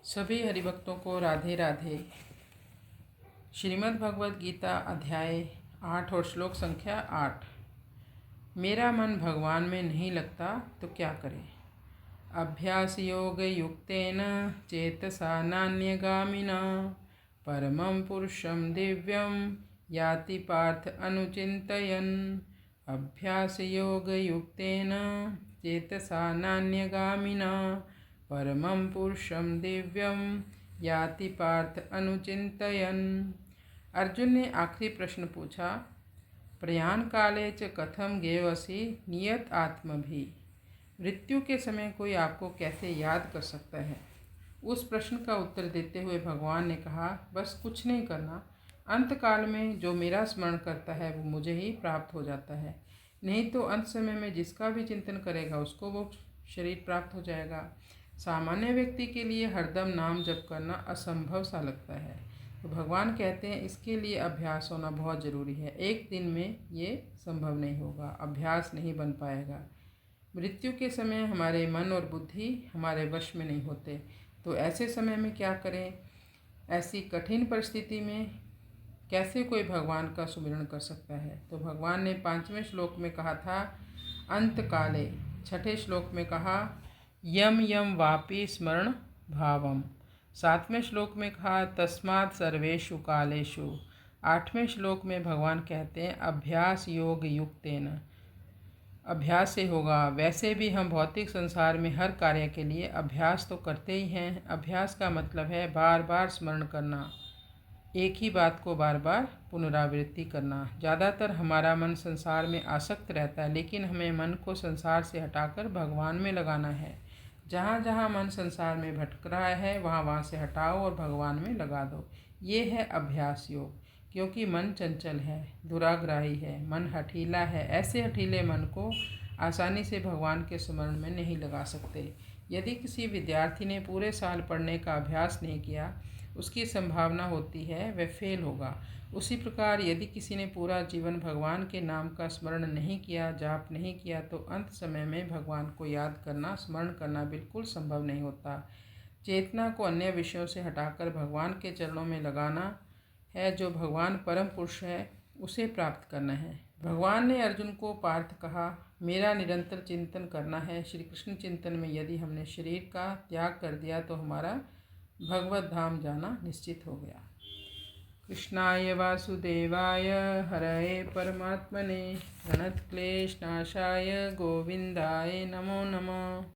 सभी हरिभक्तों को राधे राधे। श्रीमद् भगवद गीता अध्याय 8 और श्लोक संख्या 8। मेरा मन भगवान में नहीं लगता तो क्या करें। अभ्यास योग युक्तेन चेतसा नान्यगामिना परमं पुरुषं दिव्यं याति पार्थ अनुचिन्तयन्। अभ्यास योग युक्तेन चेतसा नान्यगामिना परमं पुरुषं दिव्यं याति पार्थ अनुचिन्तयन्। अर्जुन ने आखिरी प्रश्न पूछा, प्रयाण काले च कथम गेवसी नियत आत्मभि। मृत्यु के समय कोई आपको कैसे याद कर सकता है। उस प्रश्न का उत्तर देते हुए भगवान ने कहा, बस कुछ नहीं करना। अंत काल में जो मेरा स्मरण करता है वो मुझे ही प्राप्त हो जाता है, नहीं तो अंत समय में जिसका भी चिंतन करेगा उसको वो शरीर प्राप्त हो जाएगा। सामान्य व्यक्ति के लिए हरदम नाम जप करना असंभव सा लगता है, तो भगवान कहते हैं इसके लिए अभ्यास होना बहुत ज़रूरी है। एक दिन में ये संभव नहीं होगा, अभ्यास नहीं बन पाएगा। मृत्यु के समय हमारे मन और बुद्धि हमारे वश में नहीं होते, तो ऐसे समय में क्या करें। ऐसी कठिन परिस्थिति में कैसे कोई भगवान का सुमिरन कर सकता है। तो भगवान ने 5वें श्लोक में कहा था अंत काले, 6ठे श्लोक में कहा यम यम वापि स्मरण भावम, 7वें श्लोक में कहा तस्मात् सर्वेषु कालेषु, 8वें श्लोक में भगवान कहते हैं अभ्यास योग युक्तेन। अभ्यास से होगा। वैसे भी हम भौतिक संसार में हर कार्य के लिए अभ्यास तो करते ही हैं। अभ्यास का मतलब है बार बार स्मरण करना, एक ही बात को बार बार पुनरावृत्ति करना। ज़्यादातर हमारा मन संसार में आसक्त रहता है, लेकिन हमें मन को संसार से हटाकर भगवान में लगाना है। जहाँ जहाँ मन संसार में भटक रहा है वहाँ वहाँ से हटाओ और भगवान में लगा दो। ये है अभ्यास योग। क्योंकि मन चंचल है, दुराग्राही है, मन हठीला है। ऐसे हठीले मन को आसानी से भगवान के स्मरण में नहीं लगा सकते। यदि किसी विद्यार्थी ने पूरे साल पढ़ने का अभ्यास नहीं किया, उसकी संभावना होती है वह फेल होगा। उसी प्रकार यदि किसी ने पूरा जीवन भगवान के नाम का स्मरण नहीं किया, जाप नहीं किया, तो अंत समय में भगवान को याद करना, स्मरण करना बिल्कुल संभव नहीं होता। चेतना को अन्य विषयों से हटाकर भगवान के चरणों में लगाना है। जो भगवान परम पुरुष है उसे प्राप्त करना है। भगवान ने अर्जुन को पार्थ कहा, मेरा निरंतर चिंतन करना है। श्री कृष्ण चिंतन में यदि हमने शरीर का त्याग कर दिया तो हमारा भगवत धाम जाना निश्चित हो गया। कृष्णाय वासुदेवाय हरये परमात्मने प्रणतक्लेशनाशाय गोविंदाय नमो नमः।